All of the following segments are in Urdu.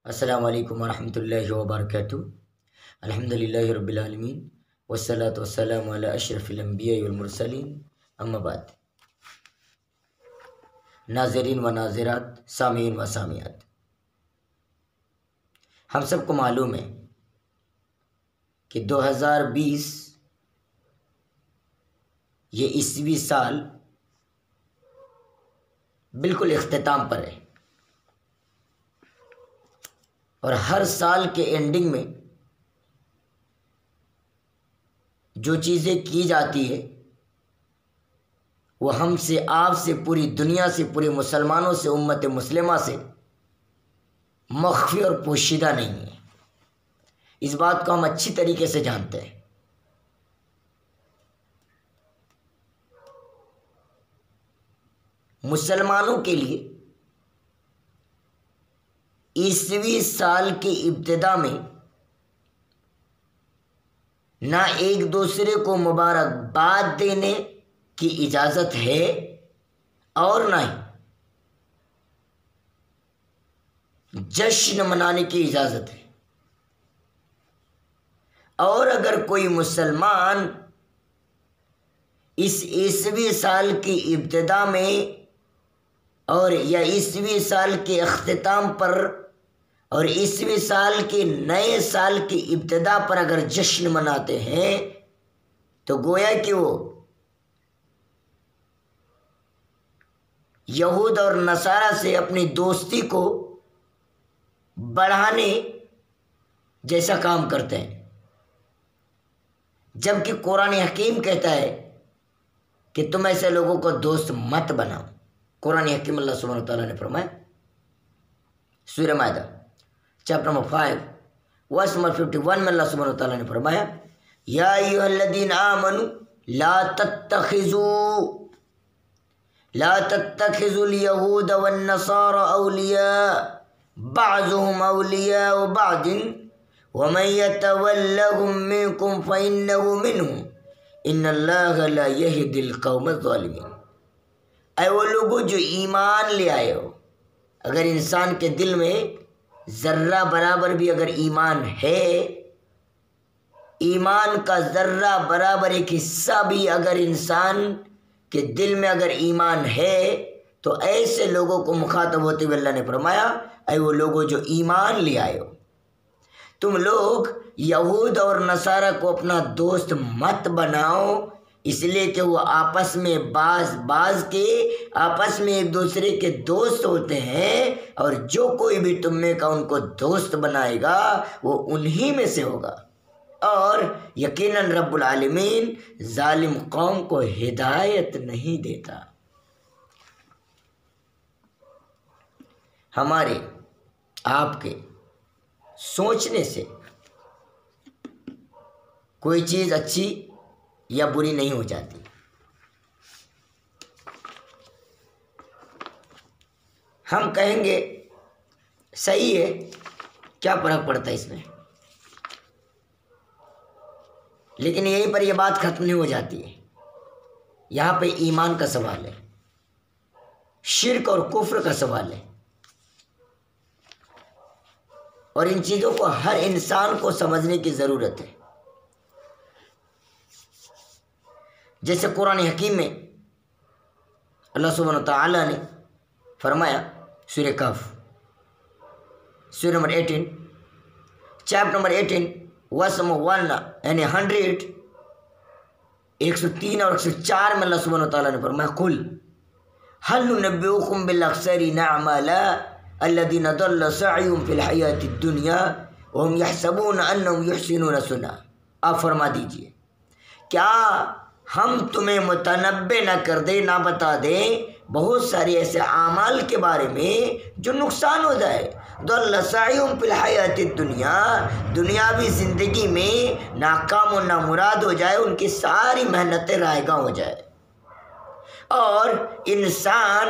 السلام علیکم ورحمۃ اللہ وبرکاتہ۔ الحمدللہ رب العالمین والصلاة والسلام علی اشرف الانبیاء والمرسلین، اما بعد۔ ناظرین و ناظرات، سامعین و سامعات، ہم سب کو معلوم ہے کہ 2020 یہ عیسوی سال بالکل اختتام پر ہے، اور ہر سال کے اینڈنگ میں جو چیزیں کی جاتی ہے وہ ہم سے، آپ سے، پوری دنیا سے، پورے مسلمانوں سے، امت مسلمہ سے مخفی اور پوشیدہ نہیں ہے۔ اس بات کو ہم اچھی طریقے سے جانتے ہیں۔ مسلمانوں کے لیے عیسوی سال کی ابتدا میں نہ ایک دوسرے کو مبارکباد دینے کی اجازت ہے اور نہ ہی جشن منانے کی اجازت ہے، اور اگر کوئی مسلمان اس عیسوی سال کی ابتدا میں اور یا عیسوی سال کے اختتام پر اور عیسوی سال کے نئے سال کی ابتدا پر اگر جشن مناتے ہیں تو گویا کہ وہ یہود اور نصارہ سے اپنی دوستی کو بڑھانے جیسا کام کرتے ہیں، جبکہ قرآن حکیم کہتا ہے کہ تم ایسے لوگوں کو دوست مت بناؤ۔ قرآن حکیم اللہ سبحانہ و تعالیٰ نے فرمایا، سورہ مائدہ چیپٹر نمبر 5 ورس نمبر 51 میں اللہ سبحانہ و تعالیٰ نے فرمایا، یا ایھا الذین آمنوا لا تتخذوا اليہود والنصارى اولیاء بعضهم اولیاء بعض ومن يتولهم منکم فإنه منهم ان اللہ لا يهدی القوم الظالمین۔ اے وہ لوگوں جو ایمان لے آئے ہو، اگر انسان کے دل میں ذرہ برابر بھی اگر ایمان ہے، ایمان کا ذرہ برابر ایک حصہ بھی اگر انسان کے دل میں اگر ایمان ہے، تو ایسے لوگوں کو مخاطب ہوتے ہوئے اللہ نے فرمایا، اے وہ لوگوں جو ایمان لے آئے ہو، تم لوگ یہود اور نصارہ کو اپنا دوست مت بناؤ، اس لیے کہ وہ آپس میں بعض کے آپس میں ایک دوسرے کے دوست ہوتے ہیں، اور جو کوئی بھی تم میں کا ان کو دوست بنائے گا وہ انہی میں سے ہوگا، اور یقیناً رب العالمین ظالم قوم کو ہدایت نہیں دیتا۔ ہمارے آپ کے سوچنے سے کوئی چیز اچھی یا بری نہیں ہو جاتی۔ ہم کہیں گے صحیح ہے، کیا فرق پڑتا ہے اس میں، لیکن یہیں پر یہ بات ختم نہیں ہو جاتی ہے۔ یہاں پہ ایمان کا سوال ہے، شرک اور کفر کا سوال ہے، اور ان چیزوں کو ہر انسان کو سمجھنے کی ضرورت ہے۔ جیسے قرآن حکیم میں اللہ سبحانہ تعالیٰ نے فرمایا، سورہ کہف سورہ number 18 chapter number 18 verse number 1 یعنی 103 اور 104 میں اللہ سبحانہ تعالیٰ نے فرمایا، قل هل ننبئکم بالاخسرین اعمالا الذین ضل سعیهم فی الحیاۃ الدنیا وهم یحسبون انهم یحسنون صنعا۔ آپ فرما دیجئے، کیا ہم تمہیں متنبع نہ کر دیں، نہ بتا دیں بہت سارے ایسے اعمال کے بارے میں جو نقصان ہو جائے، ضل سعیهم فی الحیاۃ الدنیا، دنیاوی زندگی میں ناکام و نامراد ہو جائے، ان کی ساری محنتیں رائگاں ہو جائے، اور انسان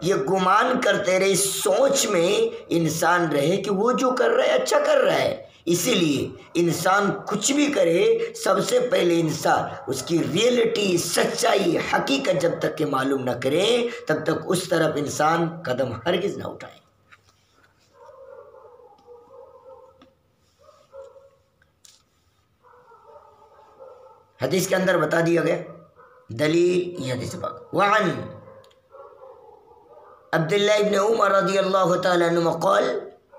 یہ گمان کرتے رہے، سوچ میں انسان رہے کہ وہ جو کر رہا ہے اچھا کر رہا ہے۔ اسی لیے انسان کچھ بھی کرے، سب سے پہلے انسان اس کی ریئلٹی، سچائی، حقیقت جب تک کہ معلوم نہ کرے تب تک اس طرف انسان قدم ہرگز نہ اٹھائے۔ حدیث کے اندر بتا دیا گیا دلیل یہ حدیث پاک وعن عبداللہ ابن عمر رضی اللہ تعالی عنہ قال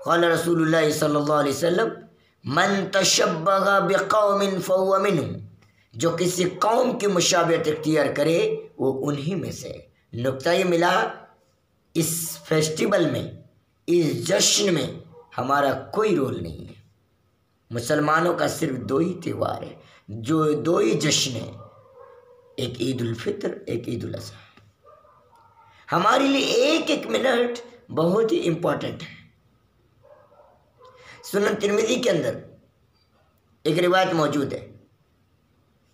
قال رسول اللہ صلی اللہ علیہ وسلم من تشبہ بقوم فهو منهم، جو کسی قوم کی مشابہت اختیار کرے وہ انہی میں سے۔ نقطہ یہ ملا اس فیسٹیول میں، اس جشن میں ہمارا کوئی رول نہیں ہے۔ مسلمانوں کا صرف دو ہی تہوار ہے، جو دو ہی جشن ہیں، ایک عید الفطر، ایک عید الاضحیٰ۔ ہمارے لیے ایک ایک منٹ بہت ہی امپورٹنٹ ہے۔ سنن ترمذی کے اندر ایک روایت موجود ہے،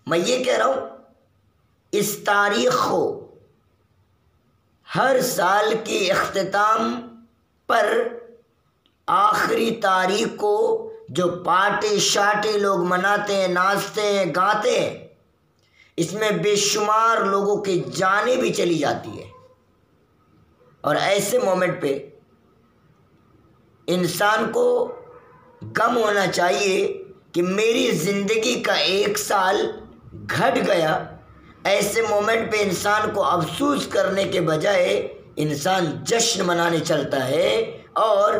میں یہ کہہ رہا ہوں اس تاریخ کو ہر سال کی اختتام پر آخری تاریخ کو جو پارٹی شارٹی لوگ مناتے ہیں، ناچتے ہیں، گاتے ہیں، اس میں بے شمار لوگوں کی جانیں بھی چلی جاتی ہے۔ اور ایسے مومنٹ پہ انسان کو غم ہونا چاہیے کہ میری زندگی کا ایک سال گھٹ گیا۔ ایسے مومنٹ پہ انسان کو افسوس کرنے کے بجائے انسان جشن منانے چلتا ہے، اور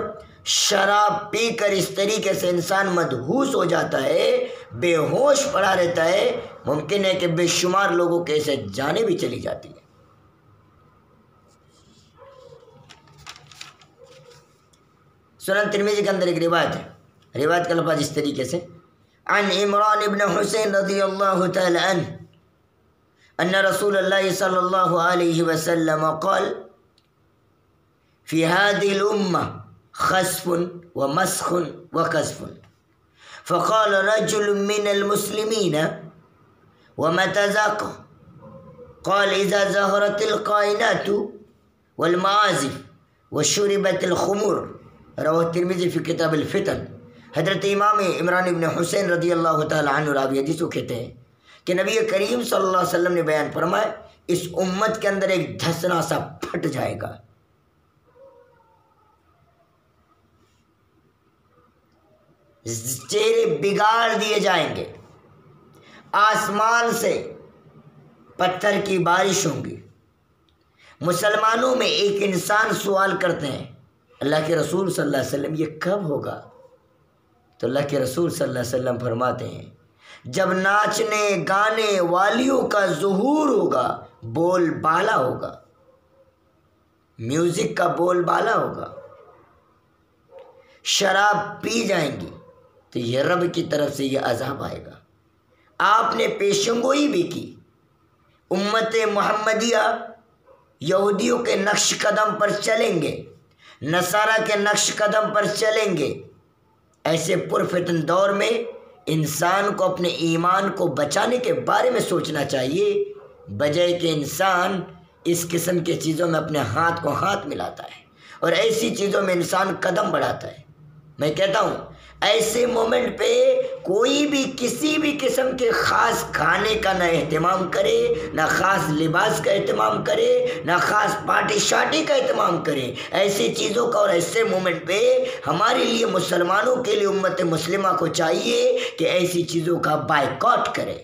شراب پی کر اس طریقے سے انسان مدہوش ہو جاتا ہے، بے ہوش پڑا رہتا ہے، ممکن ہے کہ بے شمار لوگوں کے ایسے جانیں بھی چلی جاتی ہیں۔ سنن ترمذی کے اندر ایک روایت ہے، روایت کا لفظ اس طریقے سے عن عمران ابن حسین رضی اللہ تعالی عنہ ان رسول اللہ صلی اللہ علیہ وسلم قال فی هذه الامہ خسف ومسخ وقذف فقال رجل من المسلمین ومتى ذاك قال اذا ظهرت القائنات والمعازف وشربت الخمور رواه ترمذی فی کتاب الفتن۔ حضرت امام عمران ابن حسین رضی اللہ تعالی عنہ راوی حدیث کو کہتے ہیں کہ نبی کریم صلی اللہ علیہ وسلم نے بیان فرمایا اس امت کے اندر ایک دھسنا سا پھٹ جائے گا، چہرے بگاڑ دیے جائیں گے، آسمان سے پتھر کی بارش ہوں گی۔ مسلمانوں میں ایک انسان سوال کرتے ہیں اللہ کے رسول صلی اللہ علیہ وسلم یہ کب ہوگا؟ تو اللہ کے رسول صلی اللہ علیہ وسلم فرماتے ہیں جب ناچنے گانے والیوں کا ظہور ہوگا، بول بالا ہوگا، میوزک کا بول بالا ہوگا، شراب پی جائیں گی، تو یہ رب کی طرف سے یہ عذاب آئے گا۔ آپ نے پیشنگوئی بھی کی، امت محمدیہ یہودیوں کے نقش قدم پر چلیں گے، نصارہ کے نقش قدم پر چلیں گے۔ ایسے پرفتن دور میں انسان کو اپنے ایمان کو بچانے کے بارے میں سوچنا چاہیے، بجائے کہ انسان اس قسم کے چیزوں میں اپنے ہاتھ کو ہاتھ ملاتا ہے اور ایسی چیزوں میں انسان قدم بڑھاتا ہے۔ میں کہتا ہوں ایسے مومنٹ پہ کوئی بھی کسی بھی قسم کے خاص کھانے کا نہ اہتمام کرے، نہ خاص لباس کا اہتمام کرے، نہ خاص پارٹی شارٹی کا اہتمام کرے۔ ایسی چیزوں کا اور ایسے مومنٹ پہ ہمارے لیے مسلمانوں کے لیے امت مسلمہ کو چاہیے کہ ایسی چیزوں کا بائیکاٹ کرے۔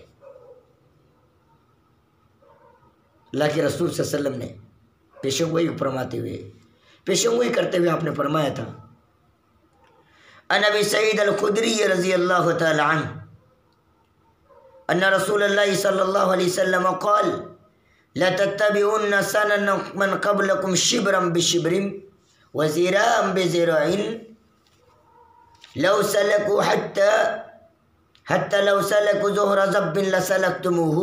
اللہ کے رسول صلی اللہ علیہ وسلم نے پیشنگوئی کرتے ہوئے آپ نے فرمایا تھا ان ابی سعید الخدری رضی اللہ تعالی عنہ ان رسول اللہ صلی اللہ علیہ وسلم قال لتتبعن سنن من قبلكم شبرا بشبر وذراعا بذراع لو سلكوا حتى لو سلكوا ظهر ذب لسلكتموه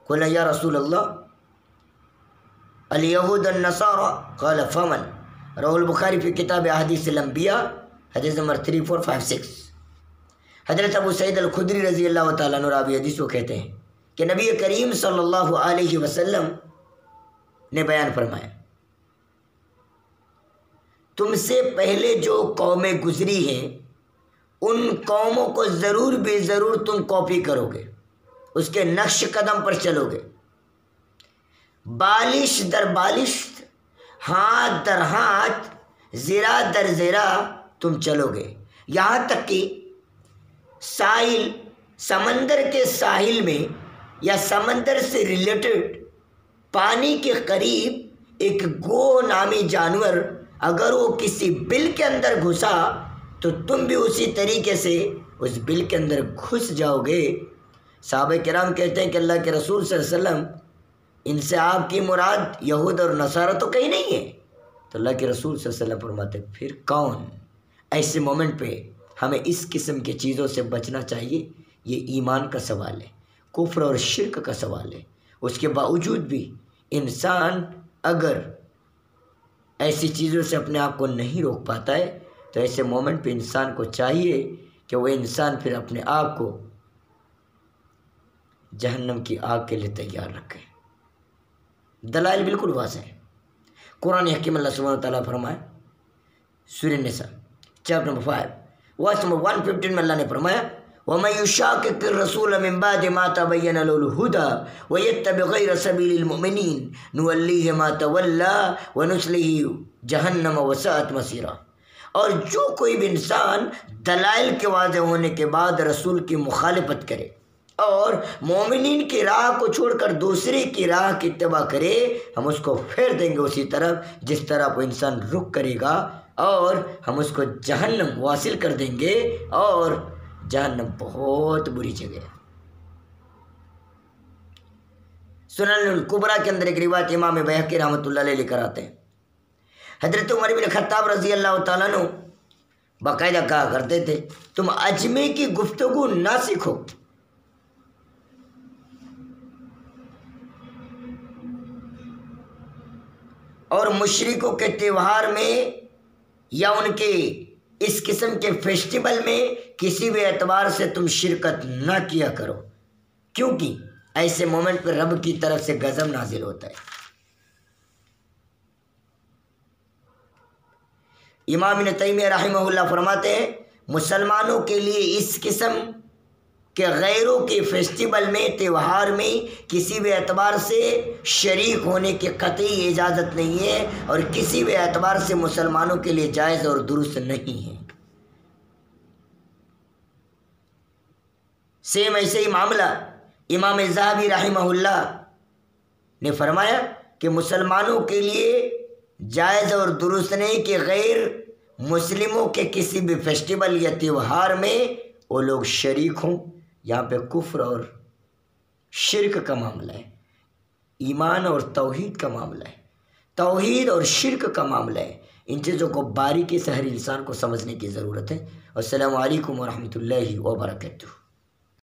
قلنا یا رسول اللہ اليهود النصارى قال فمن رواه البخاری فی کتاب احادیث الانبیاء حدیث نمبر 3456۔ حضرت ابو سعید الخدری رضی اللہ تعالیٰ عنہ راوی حدیث کو کہتے ہیں کہ نبی کریم صلی اللہ علیہ وسلم نے بیان فرمایا تم سے پہلے جو قومیں گزری ہیں ان قوموں کو ضرور بے ضرور تم کاپی کرو گے، اس کے نقش قدم پر چلو گے، بالش در بالش، ہاتھ در ہاتھ، زرا در زرا تم چلو گے، یہاں تک کہ ساحل، سمندر کے ساحل میں یا سمندر سے ریلیٹڈ پانی کے قریب ایک گو نامی جانور اگر وہ کسی بل کے اندر گھسا تو تم بھی اسی طریقے سے اس بل کے اندر گھس جاؤ گے۔ صحابہ کرام کہتے ہیں کہ اللہ کے رسول صلی اللہ علیہ وسلم ان سے آپ کی مراد یہود اور نصارہ تو کہیں نہیں ہے۔ تو اللہ کے رسول صلی اللہ علیہ وسلم فرماتے ہیں پھر کون؟ ایسے مومنٹ پہ ہمیں اس قسم کی چیزوں سے بچنا چاہیے۔ یہ ایمان کا سوال ہے، کفر اور شرک کا سوال ہے۔ اس کے باوجود بھی انسان اگر ایسی چیزوں سے اپنے آپ کو نہیں روک پاتا ہے تو ایسے مومنٹ پہ انسان کو چاہیے کہ وہ انسان پھر اپنے آپ کو جہنم کی آگ کے لیے تیار رکھے۔ دلائل بالکل واضح ہیں۔ قرآن حکیم اللہ سبحانہ و تعالیٰ فرمائے سورہ النساء چیپٹر نمبر 5 ورس نمبر 115 میں اللہ نے فرمایا وَمَن يُشَاقِقِ الرَّسُولَ مِن بَعْدِ مَا تَبَيَّنَ لَهُ الْهُدَى وَيَتَّبِعْ غَيْرَ سَبِيلِ الْمُؤْمِنِينَ نُوَلِّهِ مَا تَوَلَّى وَنُصْلِهِ جَهَنَّمَ وَسَاءَتْ مَصِيرًا۔ اور جو کوئی بھی انسان دلائل کے واضح ہونے کے بعد رسول کی مخالفت کرے اور مومنین کی راہ کو چھوڑ کر دوسری کی راہ کی اتباع کرے، ہم اس کو پھیر دیں گے اسی طرف جس طرح وہ انسان رخ کرے گا، اور ہم اس کو جہنم واصل کر دیں گے، اور جہنم بہت بری جگہ ہے۔ سنن الکبریٰ کے اندر ایک روایت امام بیہقی رحمۃ اللہ علیہ لے کر آتے ہیں، حضرت عمر بن خطاب رضی اللہ تعالیٰ عنہ باقاعدہ کہا کرتے تھے تم اجمی کی گفتگو نہ سیکھو، اور مشرکوں کے تہوار میں یا ان کے اس قسم کے فیسٹیول میں کسی بھی اعتبار سے تم شرکت نہ کیا کرو، کیونکہ ایسے مومنٹ پہ رب کی طرف سے غضب نازل ہوتا ہے۔ امام ابن تیمیہ رحمہ اللہ فرماتے ہیں مسلمانوں کے لیے اس قسم کے غیروں کے فیسٹیول میں تہوار میں کسی بھی اعتبار سے شریک ہونے کی قطعی اجازت نہیں ہے، اور کسی بھی اعتبار سے مسلمانوں کے لیے جائز اور درست نہیں ہے۔ سیم ایسے ہی معاملہ امام ذہبی رحمہ اللہ نے فرمایا کہ مسلمانوں کے لیے جائز اور درست نہیں کہ غیر مسلموں کے کسی بھی فیسٹیول یا تہوار میں وہ لوگ شریک ہوں۔ یہاں پہ کفر اور شرک کا معاملہ ہے، ایمان اور توحید کا معاملہ ہے، توحید اور شرک کا معاملہ ہے۔ ان چیزوں کو باریکی سے ہر انسان کو سمجھنے کی ضرورت ہے۔ السلام علیکم ورحمۃ اللہ وبرکاتہ۔